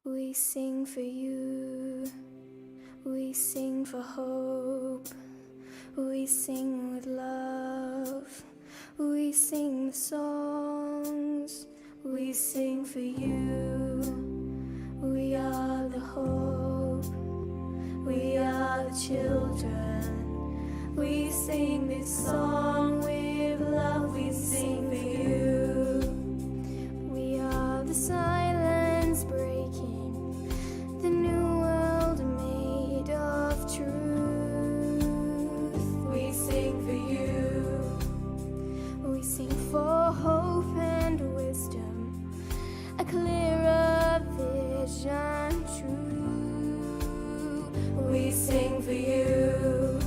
We sing for you, we sing for hope, we sing with love, we sing the songs, we sing for you. We are the hope, we are the children, we sing this song with love, we sing for you. We are the silence breaking, the new world made of truth. We sing for you, we sing for hope and wisdom, a clearer vision true. We sing for you.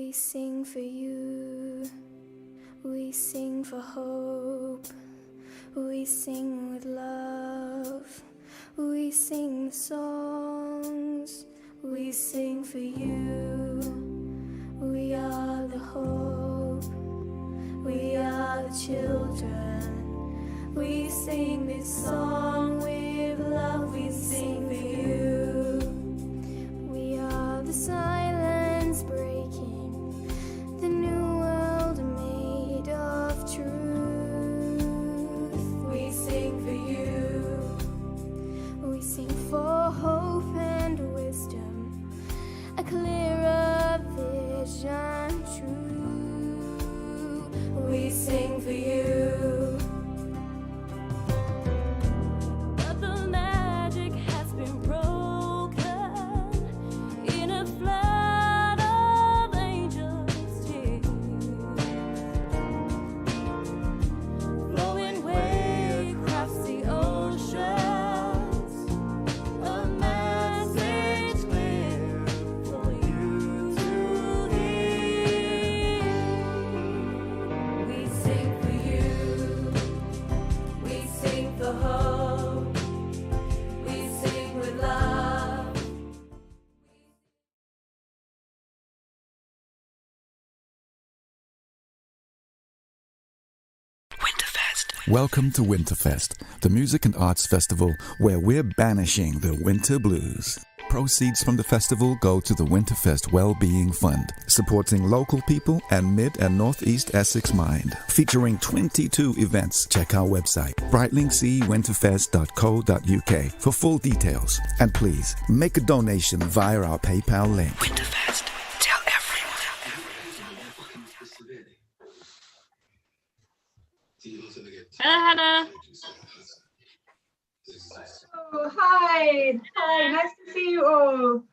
We sing for you. We sing for hope. We sing with love. We sing the songs. We sing for you. We are the hope. We are the children. We sing this song with love. We sing for you. We are the silence breaking, the new world made of truth. We sing for you. We sing for hope and wisdom, a clearer vision true. We sing for you. But the magic has been broken in a flood of angels' tears, flowing way across the oceans, a message clear for you to hear. We sing for you. We sing for hope. We sing with love. Welcome to Winterfest, the music and arts festival where we're banishing the winter blues. Proceeds from the festival go to the Winterfest Wellbeing Fund, supporting local people and Mid and Northeast Essex Mind. Featuring 22 events, check our website, brightlingsea.winterfest.co.uk for full details. And please, make a donation via our PayPal link. Winterfest, tell everyone. Hello, Hannah. Oh, hi, nice to see you all.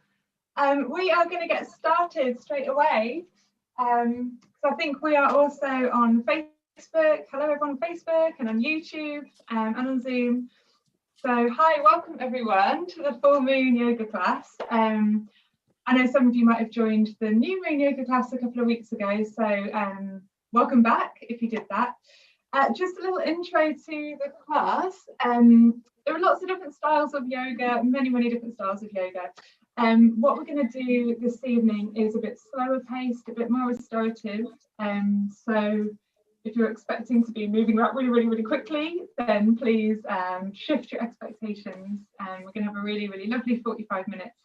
We are going to get started straight away. So I think we are also on Facebook. Hello everyone on Facebook and on YouTube and on Zoom. So hi, welcome everyone to the full moon yoga class. I know some of you might have joined the new moon yoga class a couple of weeks ago, so welcome back if you did that. Just a little intro to the class. There are lots of different styles of yoga, many different styles of yoga. What we're going to do this evening is a bit slower paced, a bit more restorative. So if you're expecting to be moving around really quickly, then please shift your expectations. We're going to have a really lovely 45 minutes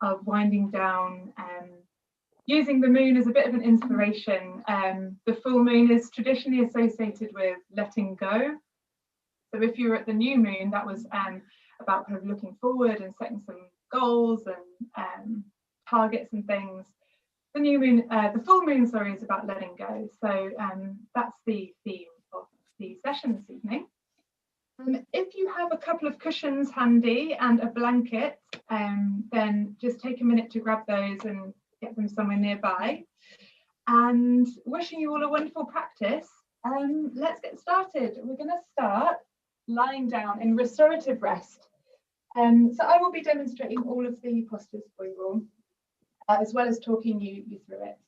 of winding down, using the moon as a bit of an inspiration. The full moon is traditionally associated with letting go. So if you were at the new moon, that was about kind of looking forward and setting some goals and targets and things. The new moon, the full moon, sorry, is about letting go. So that's the theme of the session this evening. If you have a couple of cushions handy and a blanket, then just take a minute to grab those and get them somewhere nearby. And wishing you all a wonderful practice. Let's get started. We're going to start lying down in restorative rest. So I will be demonstrating all of the postures for you all, as well as talking you through it.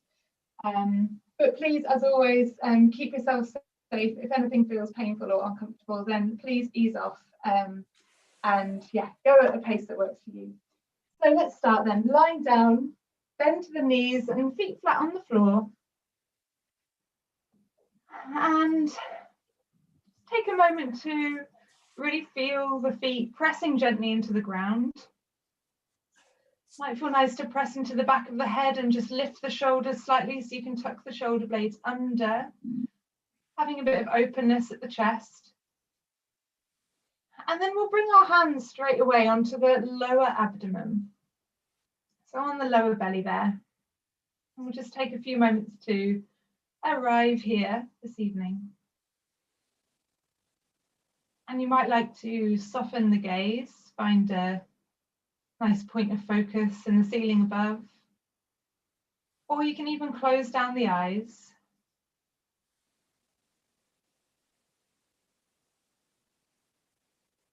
But please, as always, keep yourself safe. If anything feels painful or uncomfortable, then please ease off and yeah, go at a pace that works for you. So let's start then. Lying down, bend to the knees and feet flat on the floor. And take a moment to really feel the feet pressing gently into the ground. Might feel nice to press into the back of the head and just lift the shoulders slightly so you can tuck the shoulder blades under, having a bit of openness at the chest. And then we'll bring our hands straight away onto the lower abdomen. So on the lower belly there. And we'll just take a few moments to arrive here this evening. And you might like to soften the gaze, find a nice point of focus in the ceiling above. Or you can even close down the eyes.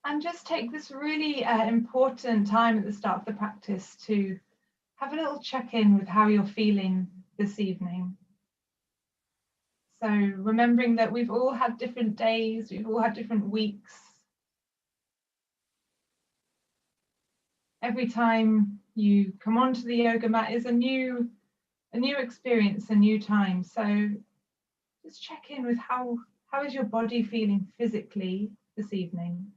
And just take this really important time at the start of the practice to have a little check-in with how you're feeling this evening. So remembering that we've all had different days, we've all had different weeks. Every time you come onto the yoga mat is a new experience, a new time. So just check in with how is your body feeling physically this evening.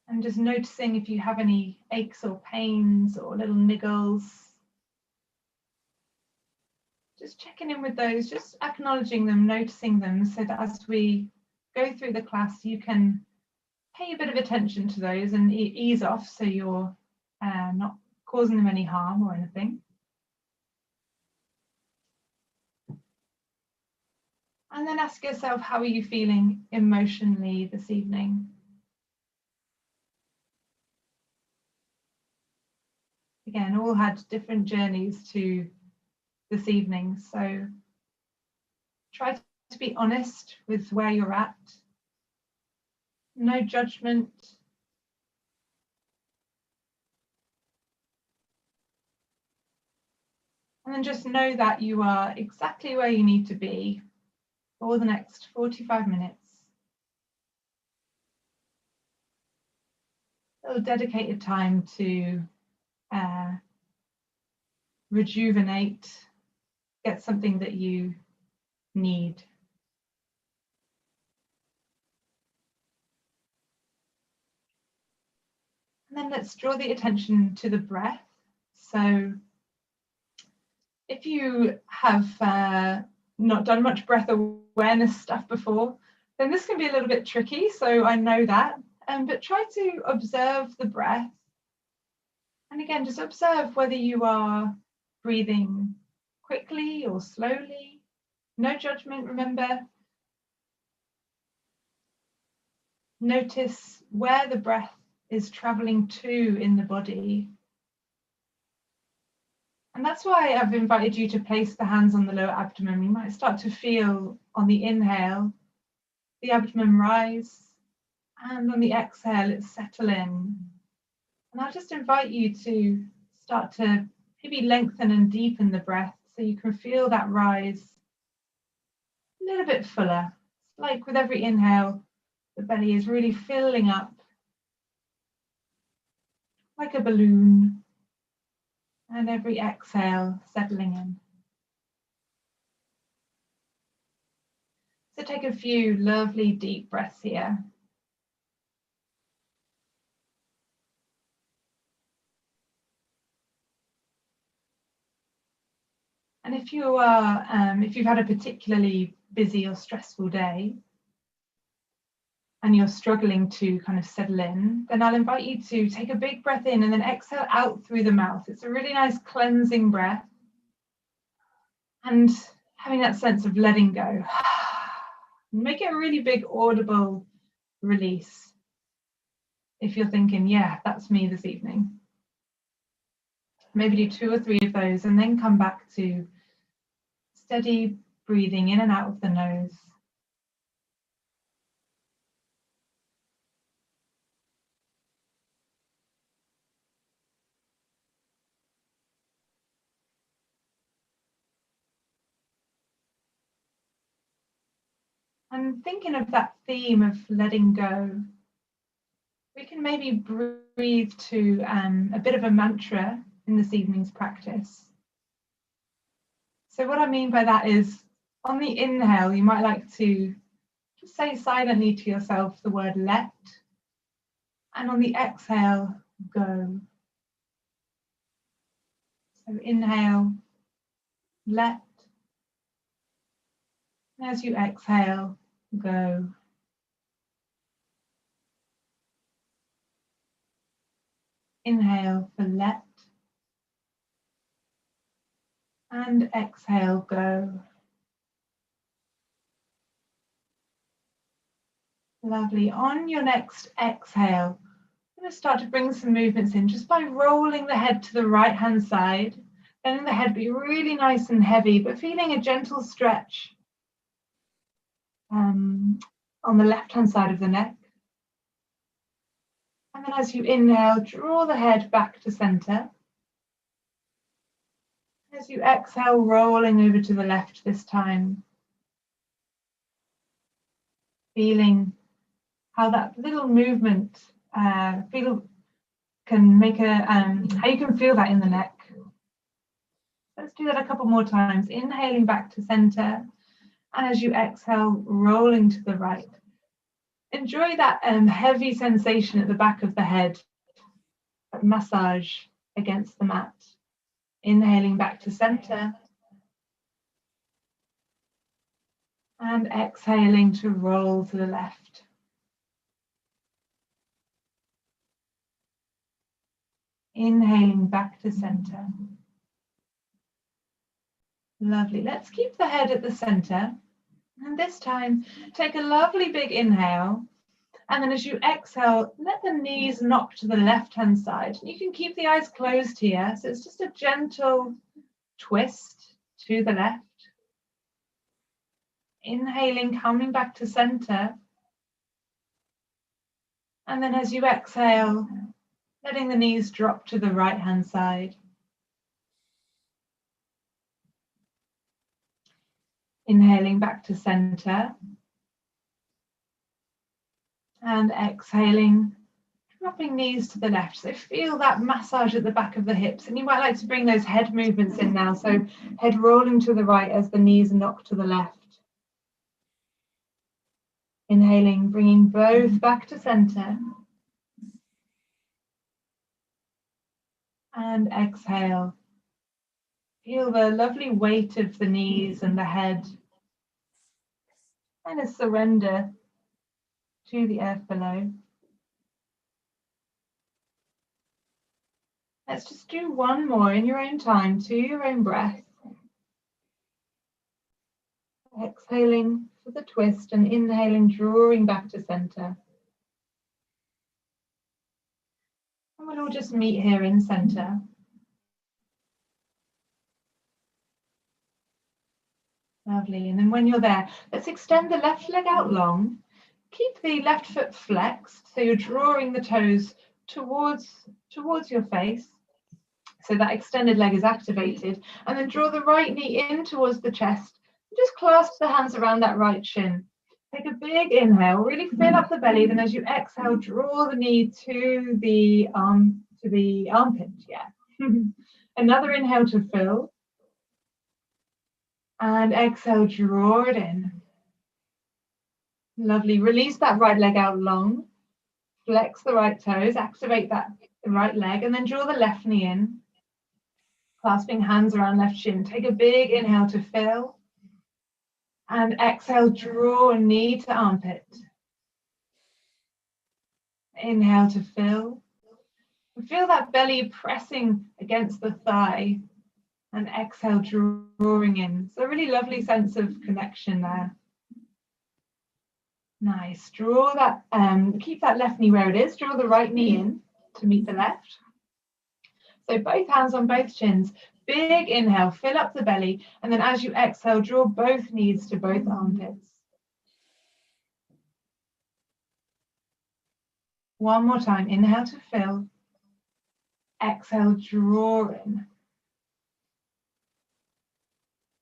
And just noticing if you have any aches or pains or little niggles. Just checking in with those, just acknowledging them, noticing them, so that as we go through the class, you can pay a bit of attention to those and ease off, so you're not causing them any harm or anything. And then ask yourself, how are you feeling emotionally this evening? Again, all had different journeys to this evening, so try to be honest with where you're at. No judgment. And then just know that you are exactly where you need to be for the next 45 minutes. A little dedicated time to rejuvenate, get something that you need. And then let's draw the attention to the breath. So if you have not done much breath awareness stuff before, then this can be a little bit tricky, so I know that. But try to observe the breath. And again, just observe whether you are breathing quickly or slowly. No judgment, remember. Notice where the breath is traveling to in the body. And that's why I've invited you to place the hands on the lower abdomen. You might start to feel on the inhale, the abdomen rise, and on the exhale, it settle in. And I'll just invite you to start to maybe lengthen and deepen the breath so you can feel that rise a little bit fuller. It's like with every inhale, the belly is really filling up like a balloon, and every exhale settling in. So take a few lovely deep breaths here. And if you've had a particularly busy or stressful day and you're struggling to kind of settle in, then I'll invite you to take a big breath in and then exhale out through the mouth. It's a really nice cleansing breath. And having that sense of letting go. Make it a really big audible release. If you're thinking, yeah, that's me this evening. Maybe do 2 or 3 of those and then come back to steady breathing in and out of the nose. And thinking of that theme of letting go, we can maybe breathe to a bit of a mantra in this evening's practice. So what I mean by that is, on the inhale, you might like to just say silently to yourself the word let, and on the exhale, go. So inhale, let, and as you exhale, go. Inhale for let, and exhale, go. Lovely. On your next exhale, I'm going to start to bring some movements in just by rolling the head to the right hand side. Letting the head be really nice and heavy, but feeling a gentle stretch on the left hand side of the neck. And And then as you inhale, draw the head back to center. As you exhale, rolling over to the left this time. Feeling how that little movement can make how you can feel that in the neck. Let's do that a couple more times. Inhaling back to center. And as you exhale, rolling to the right. Enjoy that heavy sensation at the back of the head. That massage against the mat. Inhaling back to center. And exhaling to roll to the left. Inhaling back to center. Lovely. Let's keep the head at the center. And this time, take a lovely big inhale. And then as you exhale, let the knees knock to the left-hand side. You can keep the eyes closed here. So it's just a gentle twist to the left. Inhaling, coming back to center. And then as you exhale, letting the knees drop to the right-hand side. Inhaling back to center. And exhaling, dropping knees to the left. So feel that massage at the back of the hips. And you might like to bring those head movements in now. So head rolling to the right as the knees knock to the left. Inhaling, bringing both back to center. And exhale. Feel the lovely weight of the knees and the head. Kind of surrender to the earth below. Let's just do one more in your own time, to your own breath. Exhaling for the twist and inhaling, drawing back to center. And we'll all just meet here in center. Lovely. And then when you're there, let's extend the left leg out long. Keep the left foot flexed, so you're drawing the toes towards your face. So that extended leg is activated. And then draw the right knee in towards the chest. Just clasp the hands around that right shin. Take a big inhale, really fill up the belly. Then as you exhale, draw the knee to the armpit. Yeah. Another inhale to fill. And exhale, draw it in. Lovely. Release that right leg out long. Flex the right toes, activate the right leg, and then draw the left knee in. Clasping hands around left shin. Take a big inhale to fill. And exhale, draw knee to armpit. Inhale to fill. And feel that belly pressing against the thigh. And exhale, drawing in. So a really lovely sense of connection there. Nice. Draw that, keep that left knee where it is. Draw the right knee in to meet the left. So both hands on both shins. Big inhale, fill up the belly. And then as you exhale, draw both knees to both armpits. One more time. Inhale to fill. Exhale, draw in.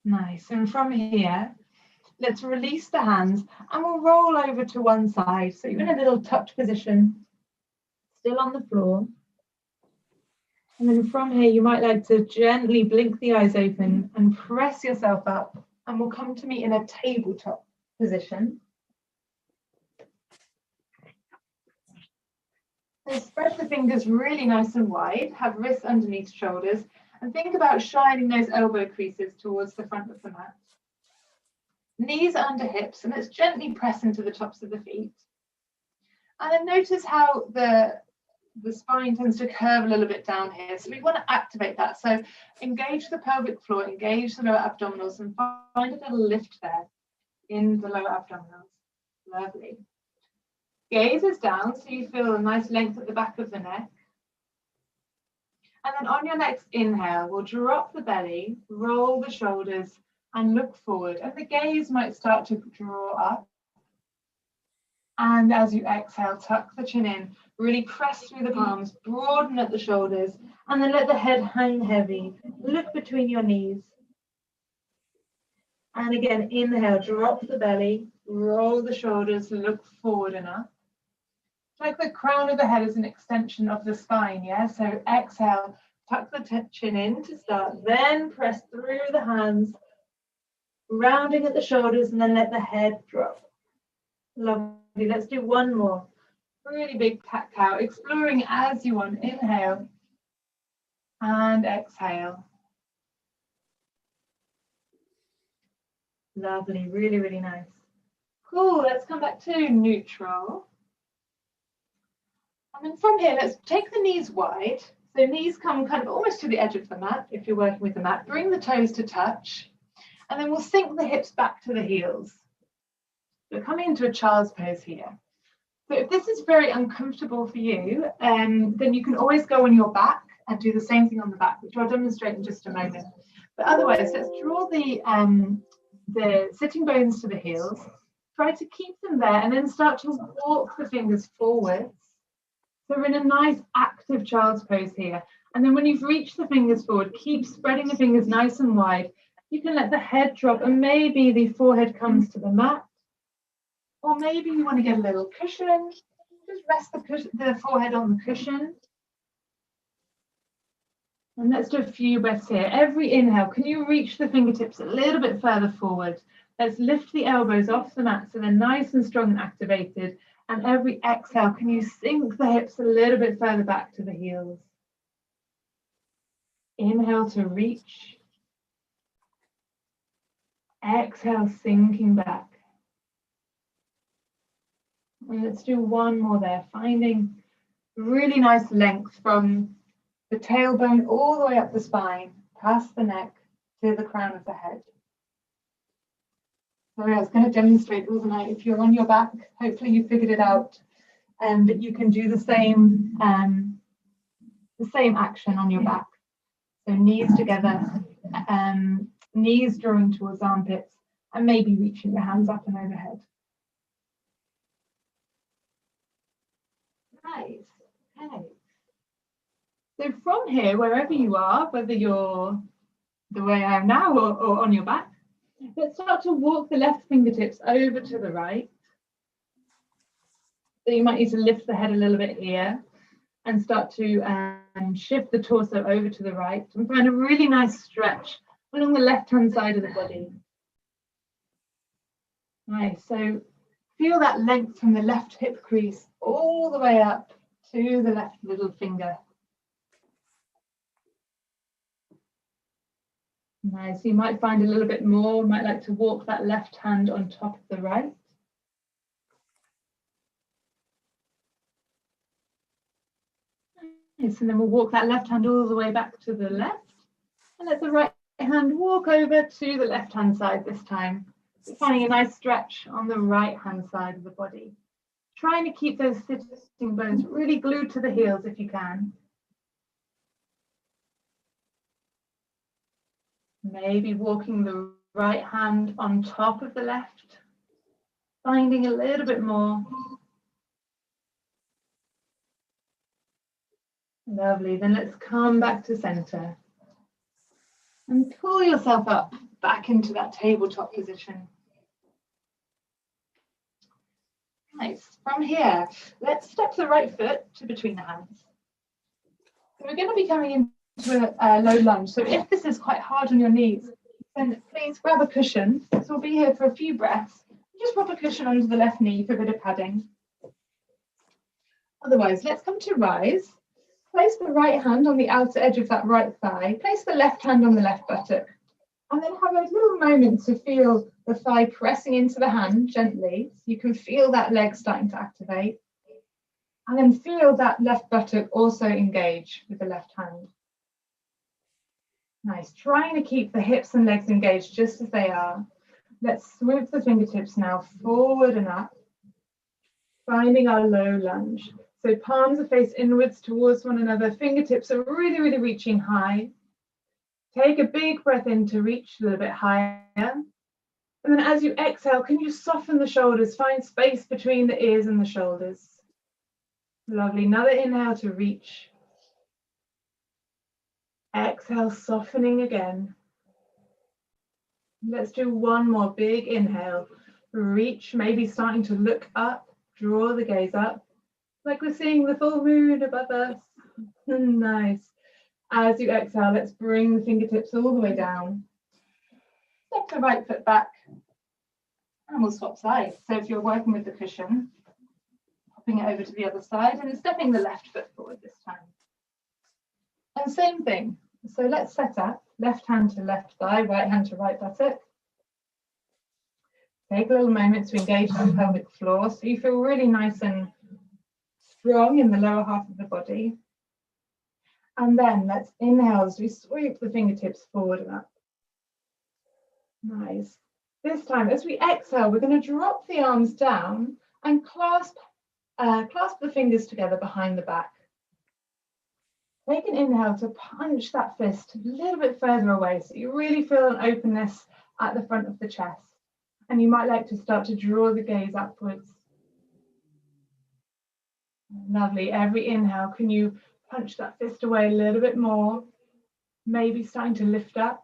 Nice. And from here, let's release the hands and we'll roll over to one side. So you're in a little tucked position, still on the floor. And then from here, you might like to gently blink the eyes open and press yourself up. And we'll come to meet in a tabletop position. So spread the fingers really nice and wide, have wrists underneath shoulders, and think about shining those elbow creases towards the front of the mat. Knees under hips, and let's gently press into the tops of the feet. And then notice how the spine tends to curve a little bit down here. So we want to activate that. So engage the pelvic floor, engage the lower abdominals, and find a little lift there in the lower abdominals. Lovely. Gaze is down, so you feel a nice length at the back of the neck. And then on your next inhale, we'll drop the belly, roll the shoulders, and look forward. And the gaze might start to draw up. And as you exhale, tuck the chin in, Really press through the palms, broaden at the shoulders, and then let the head hang heavy. Look between your knees. And again, inhale, drop the belly, roll the shoulders, look forward and up. Like the crown of the head is an extension of the spine, yeah? So exhale, tuck the chin in to start, then press through the hands, rounding at the shoulders, and then let the head drop. Lovely, let's do one more. Really big cat-cow, exploring as you want. Inhale and exhale. Lovely, really, really nice. Cool, let's come back to neutral. And then from here, let's take the knees wide. So knees come kind of almost to the edge of the mat if you're working with the mat. Bring the toes to touch. And then we'll sink the hips back to the heels. We're coming into a child's pose here. So if this is very uncomfortable for you, then you can always go on your back and do the same thing on the back, which I'll demonstrate in just a moment. But otherwise, let's draw the sitting bones to the heels. Try to keep them there and then start to walk the fingers forwards. So we're in a nice active child's pose here. And then when you've reached the fingers forward, keep spreading the fingers nice and wide. You can let the head drop and maybe the forehead comes to the mat. Or maybe you want to get a little cushion. Just rest the forehead on the cushion. And let's do a few breaths here. Every inhale, can you reach the fingertips a little bit further forward? Let's lift the elbows off the mat so they're nice and strong and activated. And every exhale, can you sink the hips a little bit further back to the heels? Inhale to reach. Exhale, sinking back. And let's do one more there, finding really nice length from the tailbone all the way up the spine, past the neck to the crown of the head. Sorry, I was going to demonstrate, wasn't I? If you're on your back, hopefully you figured it out, but you can do the same action on your back. So knees together, knees drawing towards armpits, and maybe reaching your hands up and overhead. Nice. Okay. So from here, wherever you are, whether you're the way I am now or on your back, let's start to walk the left fingertips over to the right. So you might need to lift the head a little bit here and start to shift the torso over to the right and find a really nice stretch along the left-hand side of the body. Nice. So feel that length from the left hip crease all the way up to the left little finger. Nice. You might find a little bit more. Might like to walk that left hand on top of the right. Nice. And then we'll walk that left hand all the way back to the left. And let the right hand walk over to the left hand side this time. So finding a nice stretch on the right hand side of the body. Trying to keep those sitting bones really glued to the heels if you can. Maybe walking the right hand on top of the left, finding a little bit more. Lovely, then let's come back to center. And pull yourself up, back into that tabletop position. Nice, from here, let's step the right foot to between the hands. So we're going to be coming into a low lunge. So if this is quite hard on your knees, then please grab a cushion. So we'll be here for a few breaths. Just pop a cushion under the left knee for a bit of padding. Otherwise, let's come to rise. Place the right hand on the outer edge of that right thigh. Place the left hand on the left buttock. And then have a little moment to feel the thigh pressing into the hand gently. So you can feel that leg starting to activate. And then feel that left buttock also engage with the left hand. Nice. Trying to keep the hips and legs engaged just as they are. Let's swoop the fingertips now forward and up, finding our low lunge. So palms are face inwards towards one another. Fingertips are really, really reaching high. Take a big breath in to reach a little bit higher. And then as you exhale, can you soften the shoulders? Find space between the ears and the shoulders. Lovely. Another inhale to reach. Exhale, softening again. Let's do one more big inhale. Reach, maybe starting to look up, draw the gaze up, like we're seeing the full moon above us. Nice. As you exhale, let's bring the fingertips all the way down. Step the right foot back, and we'll swap sides. So if you're working with the cushion, popping it over to the other side, and then stepping the left foot forward this time. And same thing. So let's set up, left hand to left thigh, right hand to right buttock. Take a little moment to engage that pelvic floor so you feel really nice and strong in the lower half of the body. And then let's inhale as we sweep the fingertips forward and up. Nice. This time, as we exhale, we're going to drop the arms down and clasp the fingers together behind the back. Take an inhale to punch that fist a little bit further away so you really feel an openness at the front of the chest. And you might like to start to draw the gaze upwards. Lovely. Every inhale, can you punch that fist away a little bit more? Maybe starting to lift up.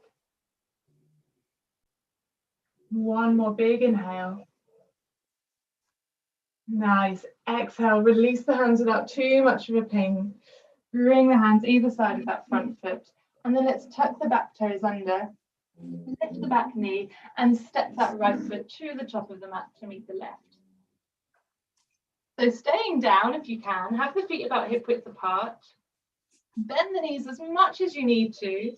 One more big inhale. Nice. Exhale, release the hands without too much of a ping. Bring the hands either side of that front foot. And then let's tuck the back toes under, lift the back knee, and step that right foot to the top of the mat to meet the left. So staying down if you can, have the feet about hip width apart. Bend the knees as much as you need to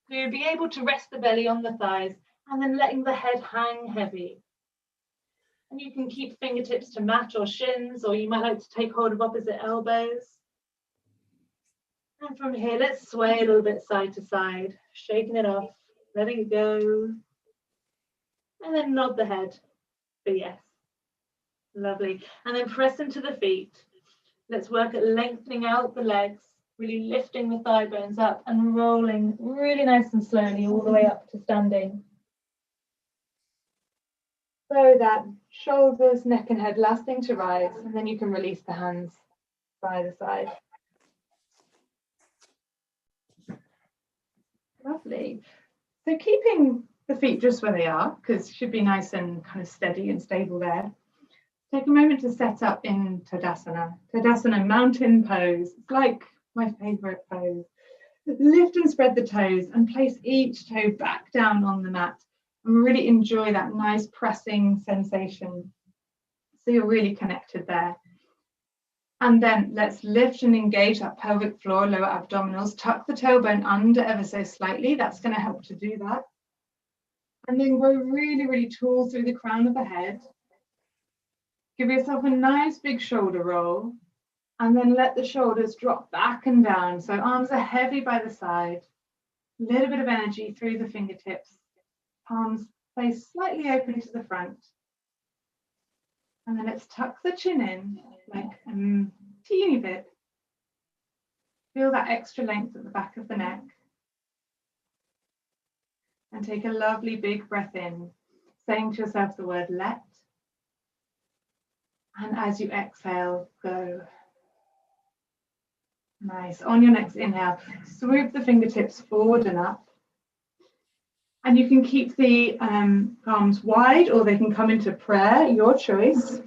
be able to rest the belly on the thighs, and then letting the head hang heavy. And you can keep fingertips to mat or shins, or you might like to take hold of opposite elbows. And from here, let's sway a little bit side to side, shaking it off, letting it go. And then nod the head for yes. Lovely. And then press into the feet. Let's work at lengthening out the legs, really lifting the thigh bones up and rolling really nice and slowly all the way up to standing. So that shoulders, neck and head lasting to rise, and then you can release the hands by the side. Lovely. So keeping the feet just where they are, because it should be nice and kind of steady and stable there. Take a moment to set up in Tadasana. Tadasana, mountain pose. It's like my favorite pose. Lift and spread the toes and place each toe back down on the mat and really enjoy that nice pressing sensation. So you're really connected there. And then let's lift and engage that pelvic floor, lower abdominals. Tuck the tailbone under ever so slightly. That's going to help to do that. And then grow really, really tall through the crown of the head. Give yourself a nice big shoulder roll. And then let the shoulders drop back and down. So arms are heavy by the side. A little bit of energy through the fingertips. Palms placed slightly open to the front. And then let's tuck the chin in like a teeny bit. Feel that extra length at the back of the neck. And take a lovely big breath in, saying to yourself the word let. And as you exhale, go. Nice. On your next inhale, swoop the fingertips forward and up. And you can keep the palms wide or they can come into prayer, your choice.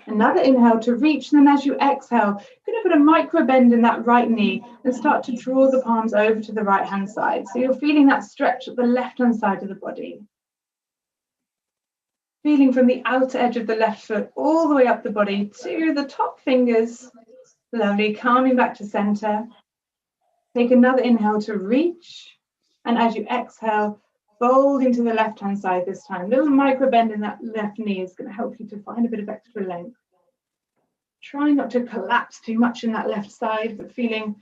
Another inhale to reach, and then as you exhale, you're going to put a micro bend in that right knee and start to draw the palms over to the right hand side. So you're feeling that stretch at the left hand side of the body. Feeling from the outer edge of the left foot all the way up the body to the top fingers. Lovely, calming back to center. Take another inhale to reach. And as you exhale, fold into the left-hand side this time. Little micro bend in that left knee is going to help you to find a bit of extra length. Try not to collapse too much in that left side, but feeling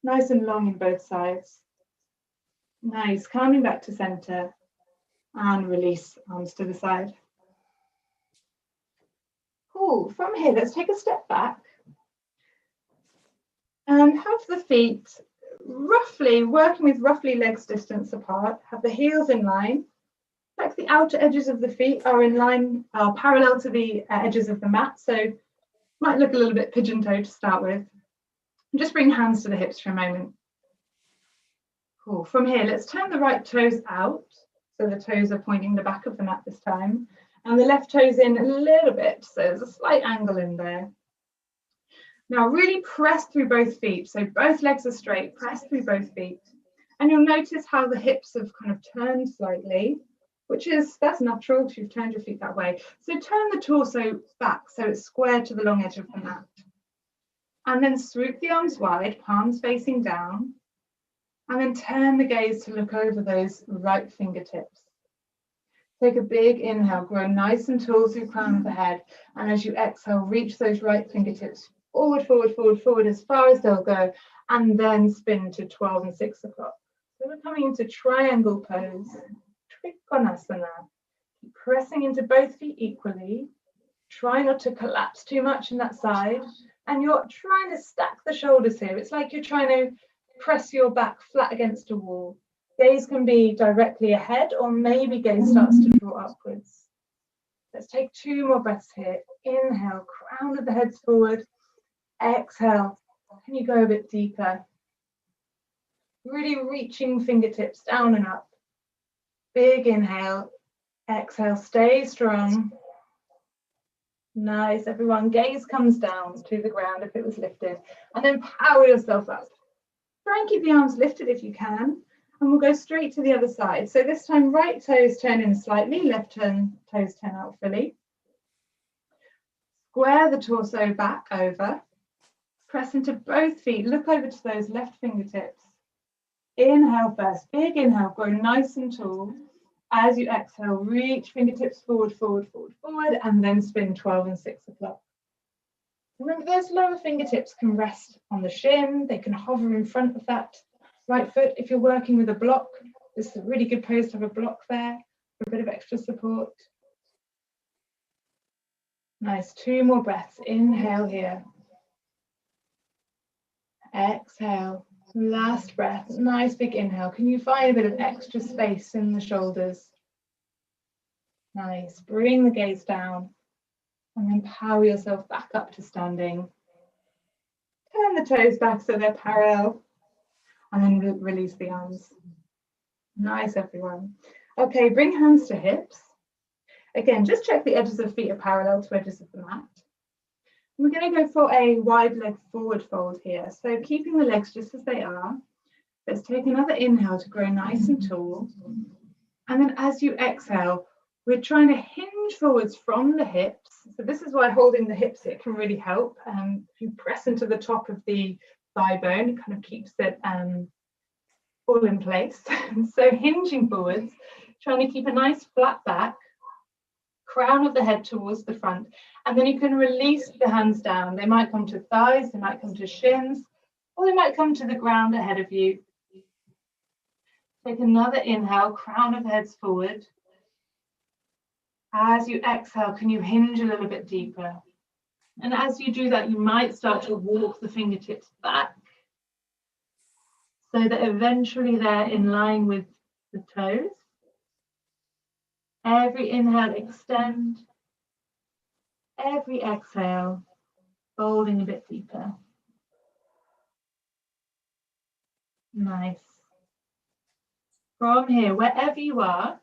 nice and long in both sides. Nice, calming back to center. And release, arms to the side. Cool, from here, let's take a step back. And have the feet roughly, working with roughly legs distance apart, have the heels in line. Like the outer edges of the feet are in line, are parallel to the edges of the mat. So Might look a little bit pigeon-toed to start with. And just bring hands to the hips for a moment. Cool. From here, let's turn the right toes out. So the toes are pointing the back of the mat this time. And the left toes in a little bit. So there's a slight angle in there. Now really press through both feet. So both legs are straight. Press through both feet. And you'll notice how the hips have kind of turned slightly, that's natural because you've turned your feet that way. So turn the torso back so it's square to the long edge of the mat. And then swoop the arms wide, palms facing down. And then turn the gaze to look over those right fingertips. Take a big inhale, grow nice and tall through the crown of the head. And as you exhale, reach those right fingertips forward, forward, forward, forward as far as they'll go. And then spin to 12 and 6 o'clock. So we're coming into triangle pose, Trikonasana. Keep pressing into both feet equally. Try not to collapse too much in that side. And you're trying to stack the shoulders here. It's like you're trying to press your back flat against a wall. Gaze can be directly ahead or maybe gaze starts to draw upwards. Let's take 2 more breaths here. Inhale, crown of the head forward. Exhale, can you go a bit deeper? Really reaching fingertips down and up. Big inhale. Exhale, stay strong. Nice, everyone. Gaze comes down to the ground if it was lifted. And then power yourself up. Try and keep the arms lifted if you can. And we'll go straight to the other side. So this time, right toes turn in slightly, left toes turn out fully. Square the torso back over. Press into both feet. Look over to those left fingertips. Inhale first. Big inhale. Grow nice and tall. As you exhale, reach fingertips forward, forward, forward, forward, and then spin 12 and 6 o'clock. Remember, those lower fingertips can rest on the shin. They can hover in front of that right foot. If you're working with a block, this is a really good pose to have a block there for a bit of extra support. Nice. 2 more breaths. Inhale here. Exhale. Last breath. Nice big inhale. Can you find a bit of extra space in the shoulders? Nice. Bring the gaze down. And then power yourself back up to standing. Turn the toes back so they're parallel. And then release the arms. Nice, everyone. Okay, bring hands to hips. Again, just check the edges of feet are parallel to edges of the mat. We're going to go for a wide leg forward fold here. So keeping the legs just as they are. Let's take another inhale to grow nice and tall. And then as you exhale, we're trying to hinge forwards from the hips. So this is why holding the hips, it can really help. If you press into the top of the thigh bone, it kind of keeps it all in place. So hinging forwards, trying to keep a nice flat back. Crown of the head towards the front, and then you can release the hands down. They might come to thighs, they might come to shins, or they might come to the ground ahead of you. Take another inhale, crown of the head forward. As you exhale, can you hinge a little bit deeper? And as you do that, you might start to walk the fingertips back so that eventually they're in line with the toes. Every inhale, extend. Every exhale, folding a bit deeper. Nice. From here, wherever you are,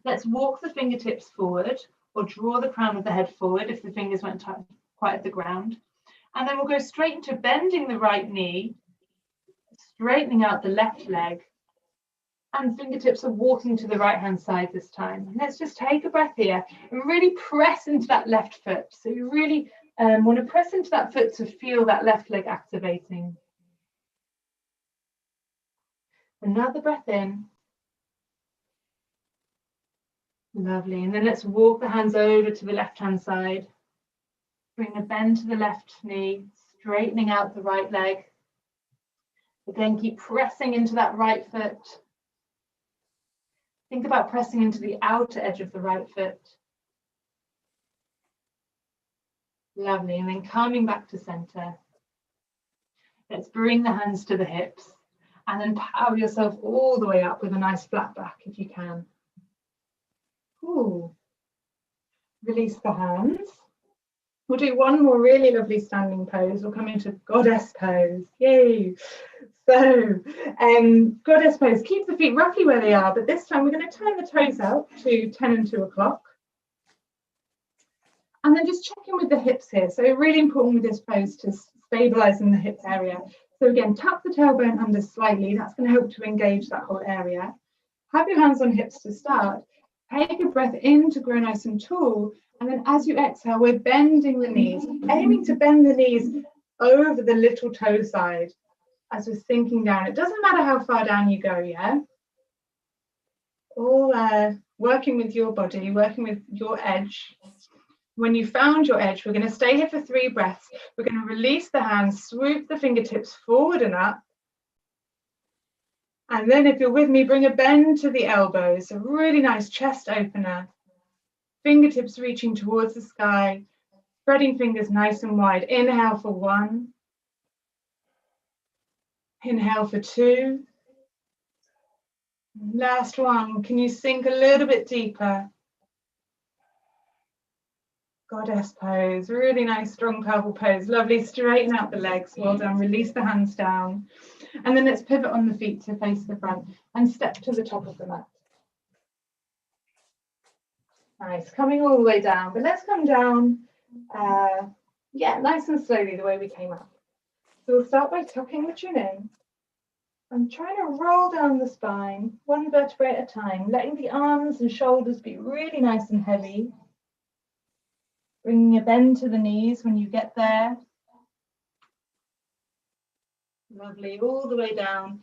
let's walk the fingertips forward or draw the crown of the head forward if the fingers went quite at the ground. And then we'll go straight into bending the right knee, straightening out the left leg, and fingertips are walking to the right hand side this time. And let's just take a breath here and really press into that left foot. So you really want to press into that foot to feel that left leg activating. Another breath in. Lovely. And then let's walk the hands over to the left hand side. Bring the bend to the left knee, straightening out the right leg. Again, keep pressing into that right foot. Think about pressing into the outer edge of the right foot. Lovely. And then coming back to center. Let's bring the hands to the hips and then power yourself all the way up with a nice flat back if you can. Ooh. Release the hands. We'll do one more really lovely standing pose. We'll come into goddess pose. Yay! So, goddess pose, keep the feet roughly where they are, but this time we're going to turn the toes out to 10 and 2 o'clock. And then just check in with the hips here. So really important with this pose to stabilize in the hip area. So again, tuck the tailbone under slightly. That's going to help to engage that whole area. Have your hands on hips to start. Take a breath in to grow nice and tall. And then as you exhale, we're bending the knees, aiming to bend the knees over the little toe side as we're sinking down. It doesn't matter how far down you go, yeah? All working with your body, working with your edge. When you found your edge, we're going to stay here for 3 breaths. We're going to release the hands, swoop the fingertips forward and up. And then if you're with me, bring a bend to the elbows, a really nice chest opener. Fingertips reaching towards the sky, spreading fingers nice and wide. Inhale for 1. Inhale for 2. Last one. Can you sink a little bit deeper? Goddess pose, really nice strong pelvic pose. Lovely, straighten out the legs. Well done. Release the hands down. And then let's pivot on the feet to face the front and step to the top of the mat. Nice, coming all the way down, but let's come down, nice and slowly the way we came up. So we'll start by tucking the chin in. I'm trying to roll down the spine, 1 vertebrae at a time, letting the arms and shoulders be really nice and heavy. Bringing a bend to the knees when you get there. Lovely, all the way down.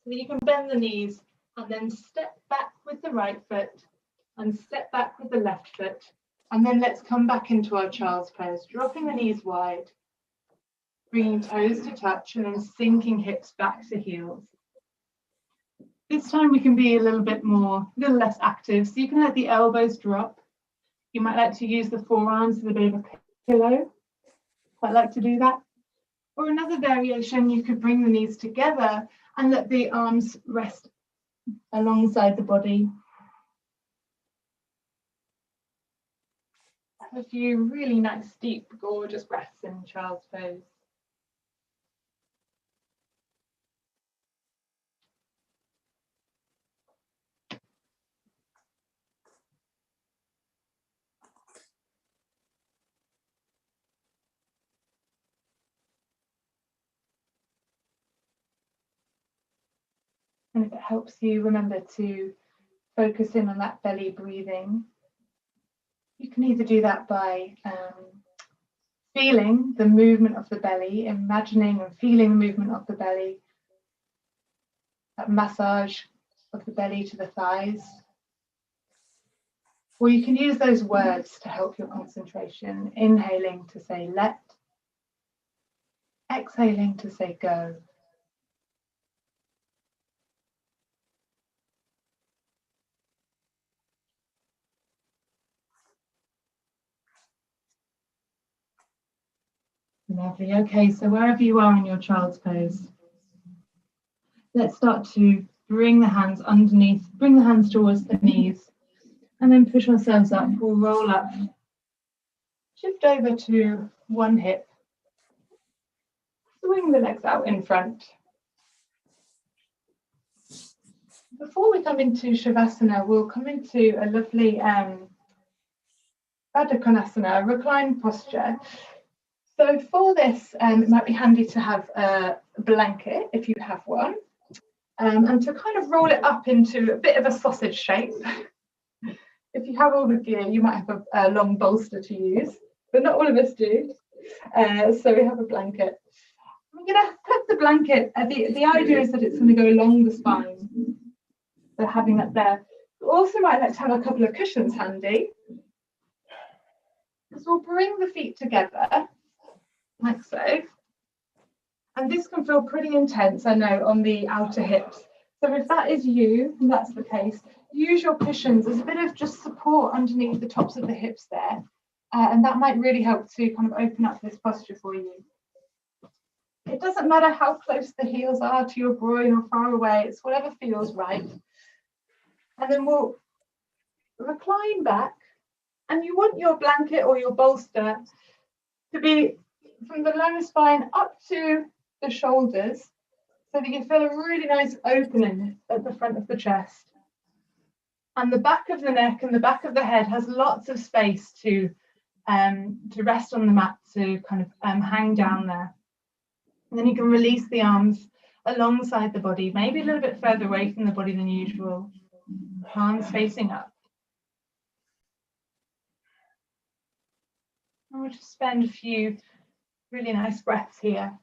So that you can bend the knees and then step back with the right foot and step back with the left foot. And then let's come back into our child's pose, dropping the knees wide, bringing toes to touch and then sinking hips back to heels. This time we can be a little less active. So you can let the elbows drop. You might like to use the forearms as a bit of a pillow. Quite like to do that. Or another variation, you could bring the knees together and let the arms rest alongside the body. Have a few really nice, deep, gorgeous breaths in child's pose. And if it helps you, remember to focus in on that belly breathing. You can either do that by feeling the movement of the belly, imagining and feeling the movement of the belly, that massage of the belly to the thighs. Or you can use those words to help your concentration, inhaling to say let, exhaling to say go. Lovely. Okay, so wherever you are in your child's pose, let's start to bring the hands underneath, bring the hands towards the knees, and then push ourselves up. We'll roll up, shift over to one hip, swing the legs out in front. Before we come into Shavasana, we'll come into a lovely Tadasana, recline posture. So for this, it might be handy to have a blanket if you have one, and to kind of roll it up into a bit of a sausage shape. If you have all the gear, you might have a long bolster to use, but not all of us do. So we have a blanket. I'm going to put the blanket, the idea is that it's going to go along the spine. So having that there. You also might like to have a couple of cushions handy. So we'll bring the feet together, like so. And this can feel pretty intense, I know, on the outer hips. So if that is you, and that's the case, use your cushions as a bit of just support underneath the tops of the hips there. And that might really help to kind of open up this posture for you. It doesn't matter how close the heels are to your groin or far away, it's whatever feels right. And then we'll recline back, and you want your blanket or your bolster to be from the lower spine up to the shoulders, so that you feel a really nice opening at the front of the chest. And the back of the neck and the back of the head has lots of space to rest on the mat, to kind of hang down there. And then you can release the arms alongside the body, maybe a little bit further away from the body than usual. Palms facing up. And we'll just spend a few really nice breaths here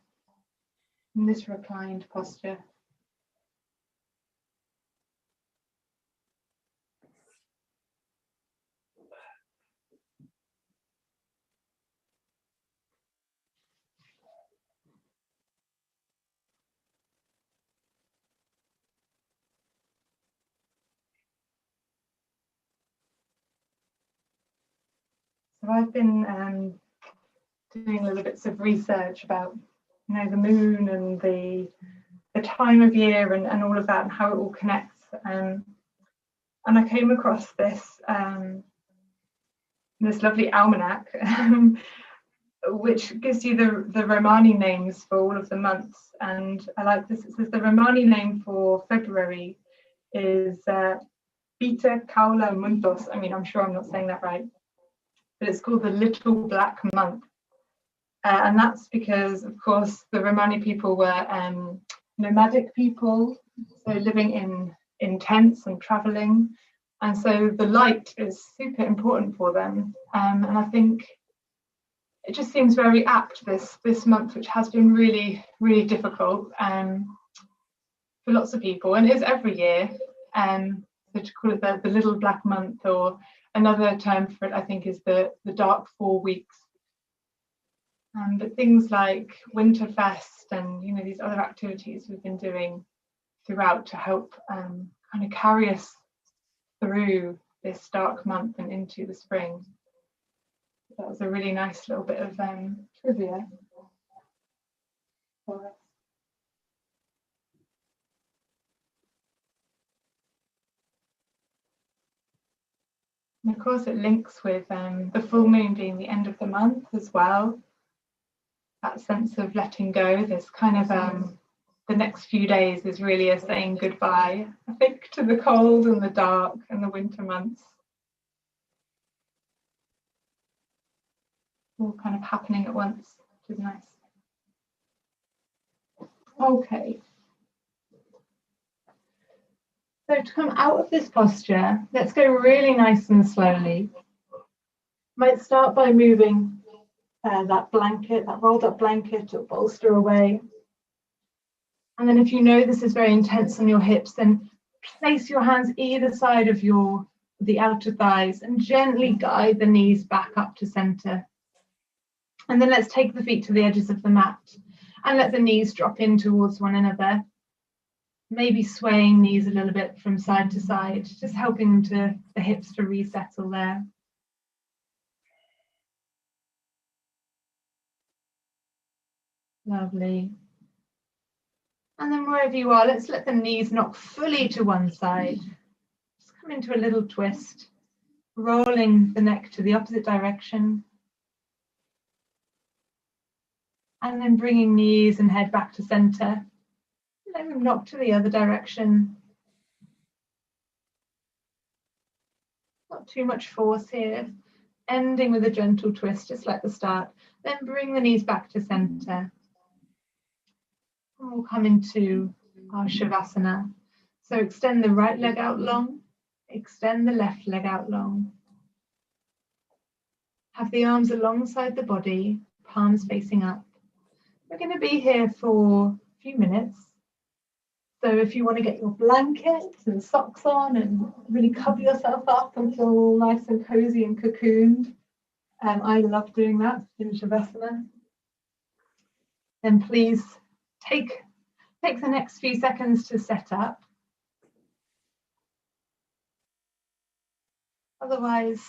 in this reclined posture. So I've been doing little bits of research about, the moon and the time of year and all of that, and how it all connects. And I came across this lovely almanac, which gives you the Romani names for all of the months. And I like this. It says the Romani name for February is Beta Kaula Muntos. I mean, I'm sure I'm not saying that right, but it's called the Little Black Month. And that's because, of course, the Romani people were nomadic people, so living in tents and traveling. And so the light is super important for them. And I think it just seems very apt, this month, which has been really, really difficult for lots of people, and is every year. So to call it the Little Black Month, or another term for it, I think, is the Dark 4 Weeks. But things like Winterfest and these other activities we've been doing throughout to help kind of carry us through this dark month and into the spring. That was a really nice little bit of trivia for us. And of course it links with the full moon being the end of the month as well. That sense of letting go, this kind of the next few days is really a saying goodbye, I think, to the cold and the dark and the winter months. All kind of happening at once, which is nice. Okay. So to come out of this posture, let's go really nice and slowly. Might start by moving that blanket, that rolled up blanket or bolster away. And then if you know this is very intense on your hips, then place your hands either side of the outer thighs and gently guide the knees back up to center. And then let's take the feet to the edges of the mat and let the knees drop in towards one another. Maybe swaying knees a little bit from side to side, just helping the hips to resettle there. Lovely. And then wherever you are, let's let the knees knock fully to one side. Just come into a little twist, rolling the neck to the opposite direction. And then bringing knees and head back to center. Let them knock to the other direction. Not too much force here. Ending with a gentle twist, just like the start. Then bring the knees back to center. And we'll come into our Shavasana. So extend the right leg out long, extend the left leg out long. Have the arms alongside the body, palms facing up. We're going to be here for a few minutes. So if you want to get your blankets and socks on and really cover yourself up and feel nice and cozy and cocooned, I love doing that in Shavasana. Then please take the next few seconds to set up. Otherwise,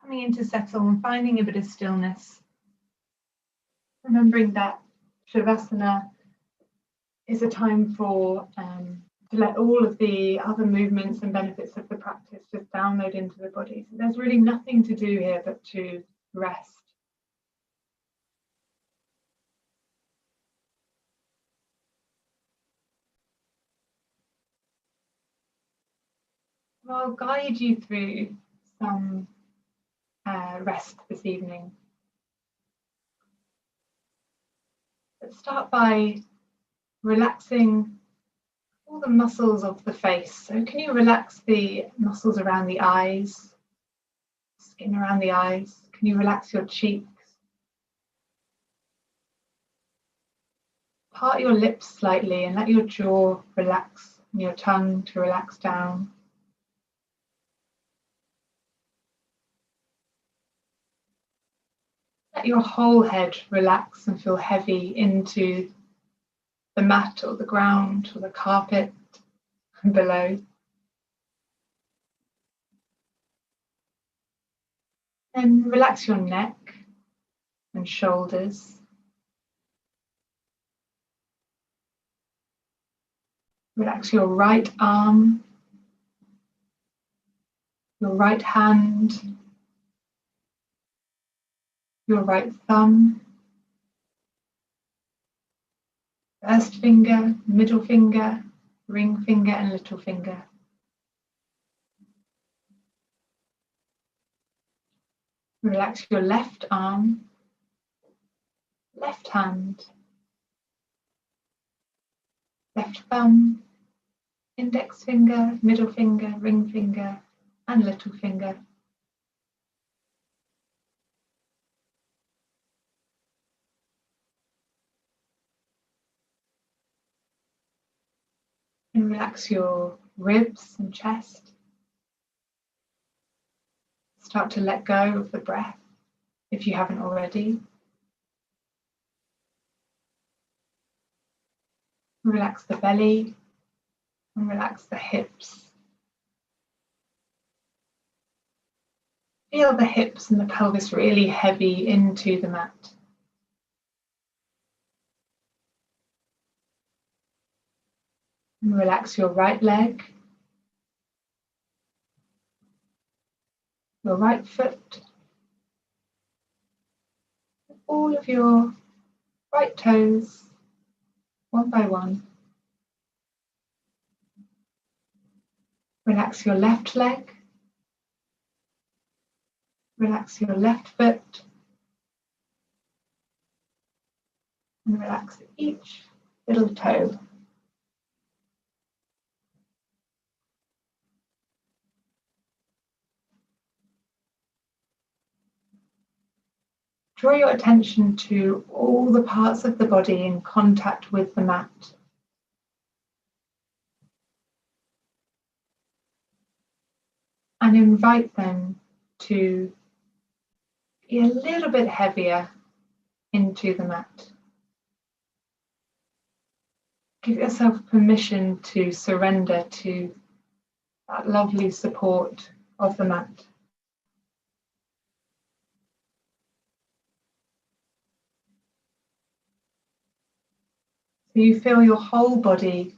coming in to settle and finding a bit of stillness. Remembering that Shavasana is a time for to let all of the other movements and benefits of the practice just download into the body. So there's really nothing to do here but to rest. I'll guide you through some rest this evening. Let's start by relaxing all the muscles of the face. So can you relax the muscles around the eyes, skin around the eyes? Can you relax your cheeks? Part your lips slightly and let your jaw relax and your tongue to relax down. Let your whole head relax and feel heavy into the mat or the ground or the carpet below. Then relax your neck and shoulders. Relax your right arm, your right hand, your right thumb, first finger, middle finger, ring finger and little finger. Relax your left arm, left hand, left thumb, index finger, middle finger, ring finger and little finger. And relax your ribs and chest. Start to let go of the breath if you haven't already. Relax the belly and relax the hips. Feel the hips and the pelvis really heavy into the mat. And relax your right leg, your right foot, all of your right toes, one by one. Relax your left leg, relax your left foot, and relax each little toe. Draw your attention to all the parts of the body in contact with the mat. And invite them to be a little bit heavier into the mat. Give yourself permission to surrender to that lovely support of the mat. So you feel your whole body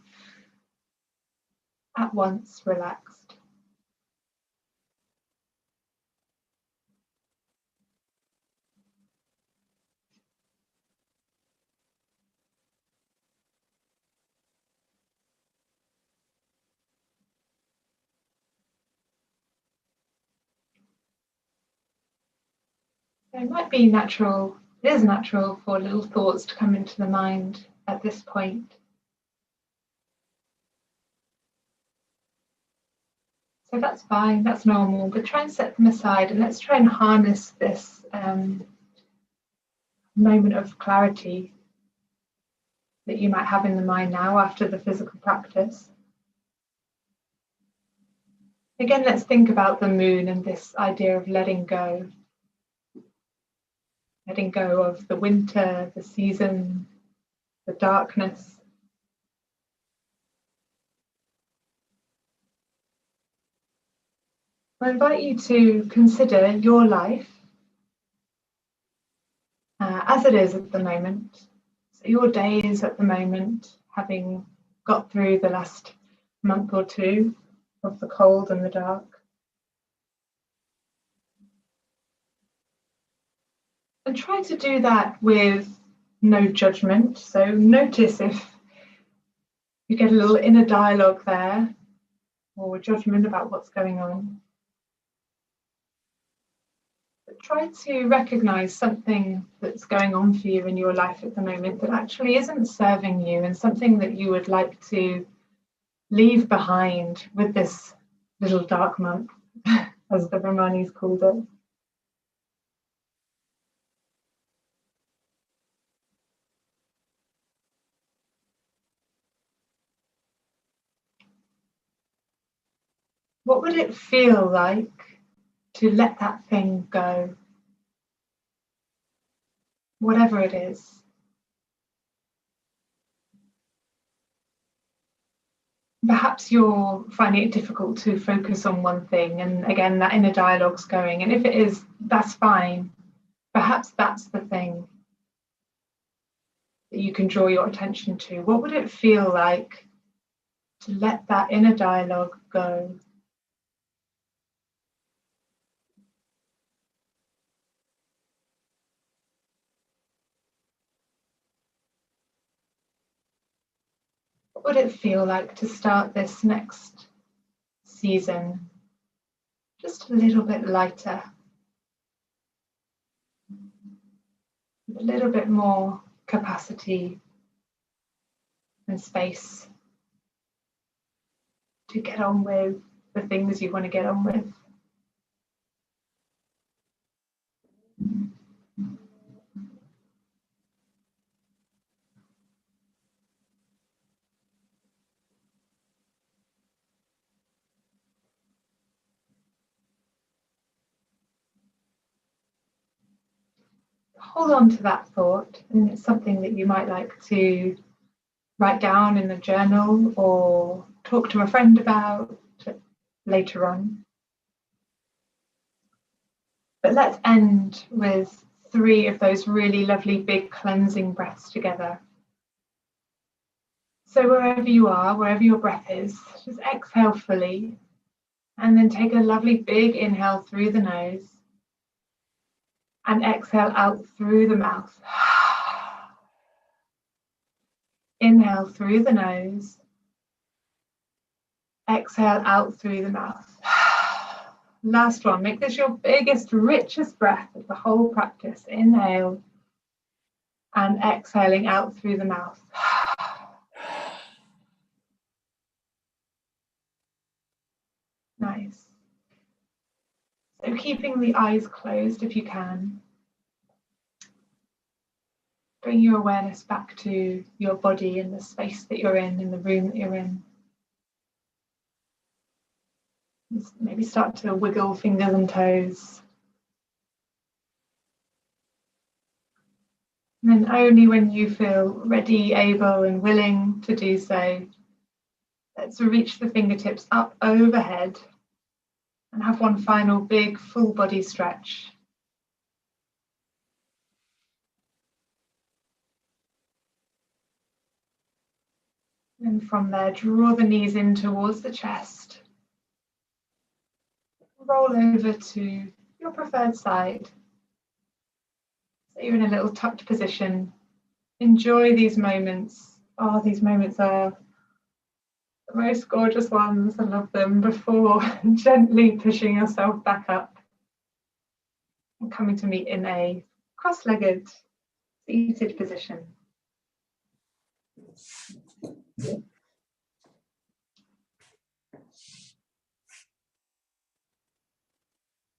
at once relaxed. It might be natural, it is natural for little thoughts to come into the mind at this point. So that's fine, that's normal, but try and set them aside and let's try and harness this moment of clarity that you might have in the mind now after the physical practice. Again, let's think about the moon and this idea of letting go. Letting go of the winter, the season, the darkness. I invite you to consider your life as it is at the moment. So your days at the moment, having got through the last month or two of the cold and the dark. And try to do that with no judgment. So notice if you get a little inner dialogue there or judgment about what's going on. But try to recognize something that's going on for you in your life at the moment that actually isn't serving you, and something that you would like to leave behind with this little dark month, as the Brahmanis called it. What would it feel like to let that thing go? Whatever it is. Perhaps you're finding it difficult to focus on one thing, and again, that inner dialogue's going. And if it is, that's fine. Perhaps that's the thing that you can draw your attention to. What would it feel like to let that inner dialogue go? What would it feel like to start this next season just a little bit lighter, with a little bit more capacity and space to get on with the things you want to get on with? Hold on to that thought, and it's something that you might like to write down in a journal or talk to a friend about later on. But let's end with 3 of those really lovely big cleansing breaths together. So wherever you are, wherever your breath is, just exhale fully, and then take a lovely big inhale through the nose and exhale out through the mouth. Inhale through the nose, exhale out through the mouth. Last one, make this your biggest, richest breath of the whole practice. Inhale and exhaling out through the mouth. Nice. So keeping the eyes closed if you can. Bring your awareness back to your body and the space that you're in the room that you're in. Just maybe start to wiggle fingers and toes. And then only when you feel ready, able and willing to do so, let's reach the fingertips up overhead and have one final big full body stretch. And from there, draw the knees in towards the chest. Roll over to your preferred side. So you're in a little tucked position. Enjoy these moments. Oh, these moments are the most gorgeous ones. I love them. Before gently pushing yourself back up and coming to meet in a cross-legged seated position.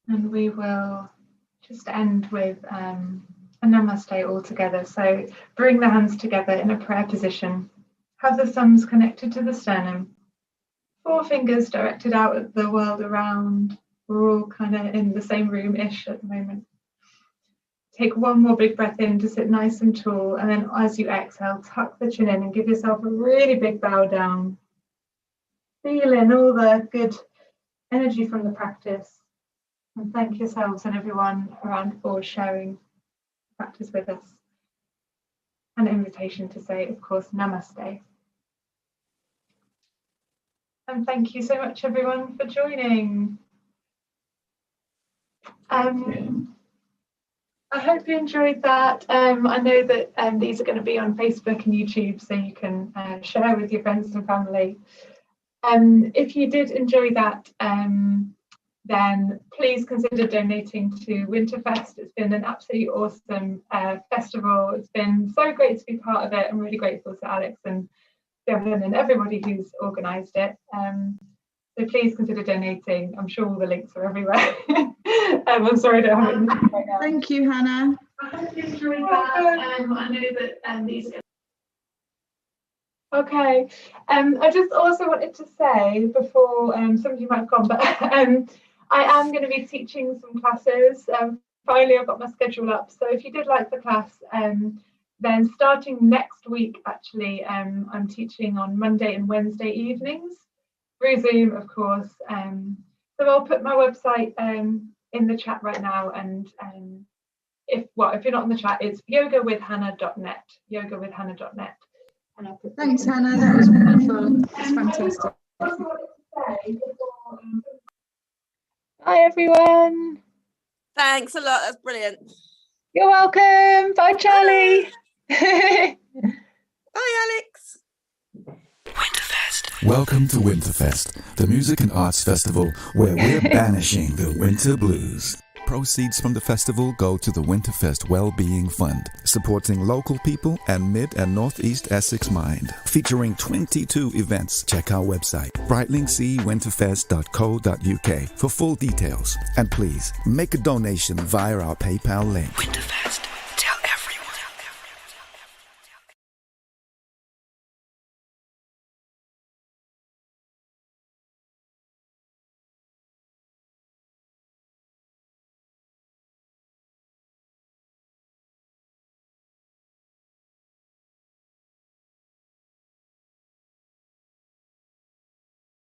And we will just end with a Namaste all together. So bring the hands together in a prayer position. Have the thumbs connected to the sternum. 4 fingers directed out at the world around. We're all kind of in the same room-ish at the moment. Take one more big breath in to sit nice and tall. And then as you exhale, tuck the chin in and give yourself a really big bow down. Feel in all the good energy from the practice. And thank yourselves and everyone around for sharing practice with us. An invitation to say, of course, Namaste. And thank you so much, everyone, for joining. I hope you enjoyed that. I know that these are going to be on Facebook and YouTube, so you can share with your friends and family. If you did enjoy that, then please consider donating to Winterfest. It's been an absolutely awesome festival. It's been so great to be part of it. I'm really grateful to Alex and Devin and everybody who's organised it. So please consider donating. I'm sure all the links are everywhere. I'm sorry I don't have it in the right now. Thank you, Hannah. I hope you enjoyed that. I know that these. Okay. I just also wanted to say before some of you might have gone, but I am going to be teaching some classes. Finally, I've got my schedule up. So if you did like the class, then starting next week, actually, I'm teaching on Monday and Wednesday evenings through Zoom, of course. So I'll put my website in the chat right now, and if you're not in the chat, it's yogawithhannah.net. Yogawithhannah.net. And I'll put Thanks, Hannah. That was wonderful. That's fantastic. Hi, everyone. Thanks a lot. That's brilliant. You're welcome. Bye, Charlie. Bye, Alex. Welcome to Winterfest, the music and arts festival where we're banishing the winter blues. Proceeds from the festival go to the Winterfest Wellbeing Fund, supporting local people and Mid and Northeast Essex Mind. Featuring 22 events, check our website, brightlingsea.winterfest.co.uk for full details. And please, make a donation via our PayPal link. Winterfest.